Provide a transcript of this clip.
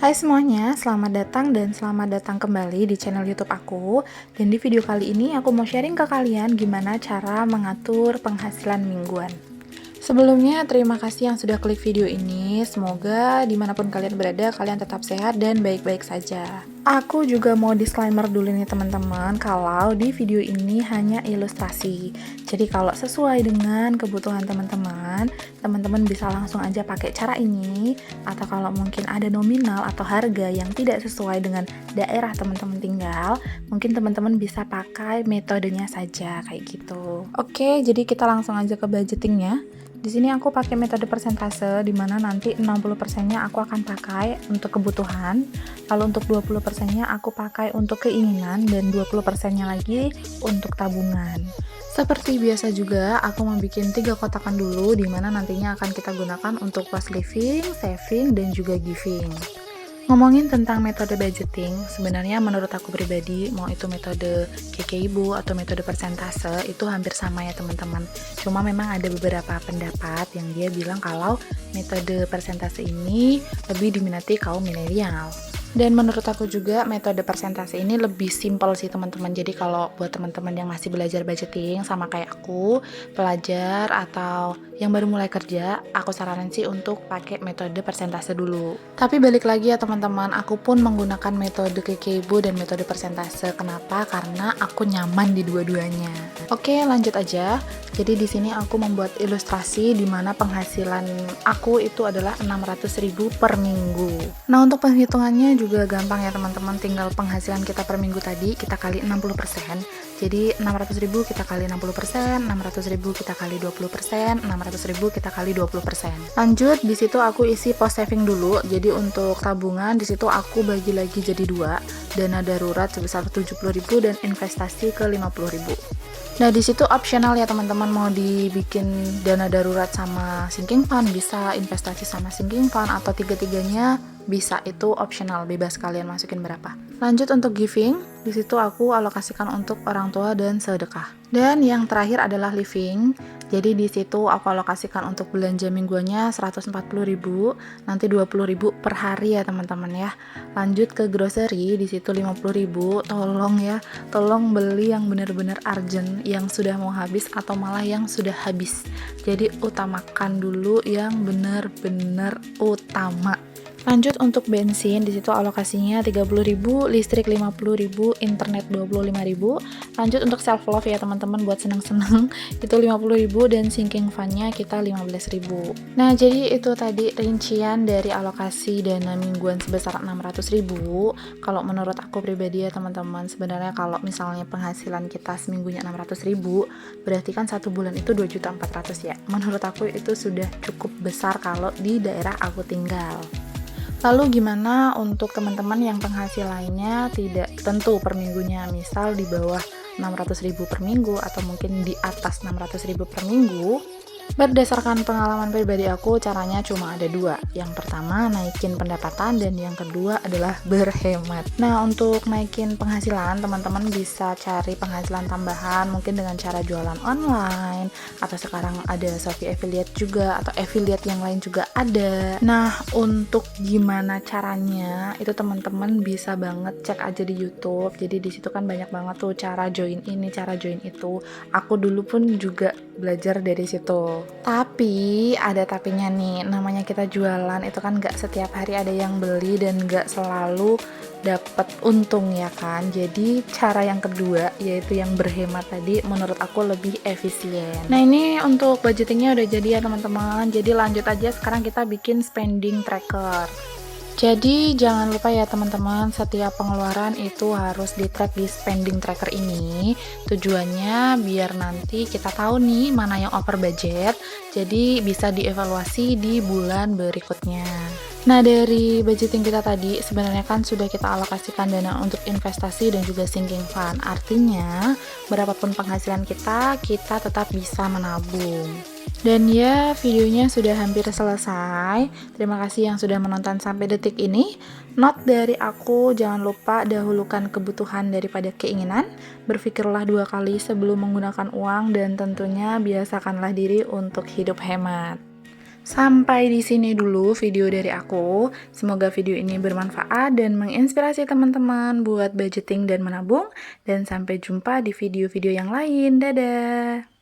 Hai semuanya, selamat datang dan selamat datang kembali di channel YouTube aku. Dan di video kali ini aku mau sharing ke kalian gimana cara mengatur penghasilan mingguan. Sebelumnya, terima kasih yang sudah klik video ini. Semoga dimanapun kalian berada, kalian tetap sehat dan baik-baik saja. Aku juga mau disclaimer dulu nih teman-teman, kalau di video ini hanya ilustrasi. Jadi kalau sesuai dengan kebutuhan teman-teman, teman-teman bisa langsung aja pakai cara ini. Atau kalau mungkin ada nominal atau harga yang tidak sesuai dengan daerah teman-teman tinggal, mungkin teman-teman bisa pakai metodenya saja kayak gitu. Oke, jadi kita langsung aja ke budgetingnya. Di sini aku pakai metode persentase, di mana nanti 60%-nya aku akan pakai untuk kebutuhan, lalu untuk 20%-nya aku pakai untuk keinginan, dan 20%-nya lagi untuk tabungan. Seperti biasa juga, aku mau bikin 3 kotakan dulu, di mana nantinya akan kita gunakan untuk cost living, saving, dan juga giving. Ngomongin tentang metode budgeting, sebenarnya menurut aku pribadi, mau itu metode KK-Ibu atau metode persentase, itu hampir sama ya teman-teman. Cuma memang ada beberapa pendapat yang dia bilang kalau metode persentase ini lebih diminati kaum milenial. Dan menurut aku juga metode persentase ini lebih simpel sih teman-teman. Jadi kalau buat teman-teman yang masih belajar budgeting sama kayak aku, pelajar atau yang baru mulai kerja, aku saranin sih untuk pakai metode persentase dulu. Tapi balik lagi ya teman-teman, aku pun menggunakan metode KK-Ibu dan metode persentase. Kenapa? Karena aku nyaman di dua-duanya. Oke, lanjut aja. Jadi di sini aku membuat ilustrasi di mana penghasilan aku itu adalah 600.000 per minggu. Nah, untuk penghitungannya juga gampang ya teman-teman, tinggal penghasilan kita per minggu tadi kita kali 60%. Jadi 600.000 kita kali 60%, 600.000 kita kali 20%, 600.000 kita kali 20%. Lanjut, di situ aku isi post saving dulu. Jadi untuk tabungan di situ aku bagi lagi jadi 2, dana darurat sebesar 70.000 dan investasi ke 50.000. Nah, di situ optional ya teman-teman, mau dibikin dana darurat sama sinking fund bisa, investasi sama sinking fund, atau tiga-tiganya bisa, itu optional, bebas kalian masukin berapa. Lanjut untuk giving, di situ aku alokasikan untuk orang tua dan sedekah. Dan yang terakhir adalah living. Jadi di situ aku alokasikan untuk belanja mingguannya 140.000, nanti 20.000 per hari ya teman-teman ya. Lanjut ke grocery, di situ 50.000. Tolong beli yang benar-benar urgent, yang sudah mau habis atau malah yang sudah habis. Jadi utamakan dulu yang benar-benar utama. Lanjut untuk bensin, di situ alokasinya 30.000, listrik 50.000, internet 25.000. Lanjut untuk self love ya teman-teman, buat seneng-seneng itu 50.000, dan sinking fund-nya kita 15.000. Nah, jadi itu tadi rincian dari alokasi dana mingguan sebesar 600.000. Kalau menurut aku pribadi ya teman-teman, sebenarnya kalau misalnya penghasilan kita seminggunya 600.000, berarti kan satu bulan itu 2.400.000 ya. Menurut aku itu sudah cukup besar kalau di daerah aku tinggal. Lalu gimana untuk teman-teman yang penghasilannya tidak tentu per minggunya, misal di bawah 600.000 per minggu atau mungkin di atas 600.000 per minggu? Berdasarkan pengalaman pribadi aku, caranya cuma ada 2. Yang pertama, naikin pendapatan, dan yang kedua adalah berhemat. Nah, untuk naikin penghasilan, teman-teman bisa cari penghasilan tambahan, mungkin dengan cara jualan online, atau sekarang ada Shopee affiliate juga, atau affiliate yang lain juga ada. Nah, untuk gimana caranya, itu teman-teman bisa banget cek aja di YouTube. Jadi di situ kan banyak banget tuh cara join ini, cara join itu. Aku dulu pun juga belajar dari situ. Tapi ada tapinya nih, namanya kita jualan itu kan gak setiap hari ada yang beli dan gak selalu dapat untung ya kan. Jadi cara yang kedua, yaitu yang berhemat tadi, menurut aku lebih efisien. Nah, ini untuk budgetingnya udah jadi ya teman-teman. Jadi lanjut aja, sekarang kita bikin spending tracker. Jadi jangan lupa ya teman-teman, setiap pengeluaran itu harus di-track di spending tracker ini. Tujuannya biar nanti kita tahu nih mana yang over budget, jadi bisa dievaluasi di bulan berikutnya. Nah, dari budgeting kita tadi sebenarnya kan sudah kita alokasikan dana untuk investasi dan juga sinking fund. Artinya berapapun penghasilan kita tetap bisa menabung. Dan ya, videonya sudah hampir selesai. Terima kasih yang sudah menonton sampai detik ini. Note dari aku, jangan lupa dahulukan kebutuhan daripada keinginan. Berpikirlah 2 kali sebelum menggunakan uang, dan tentunya biasakanlah diri untuk hidup hemat. Sampai di sini dulu video dari aku. Semoga video ini bermanfaat dan menginspirasi teman-teman buat budgeting dan menabung. Dan sampai jumpa di video-video yang lain. Dadah!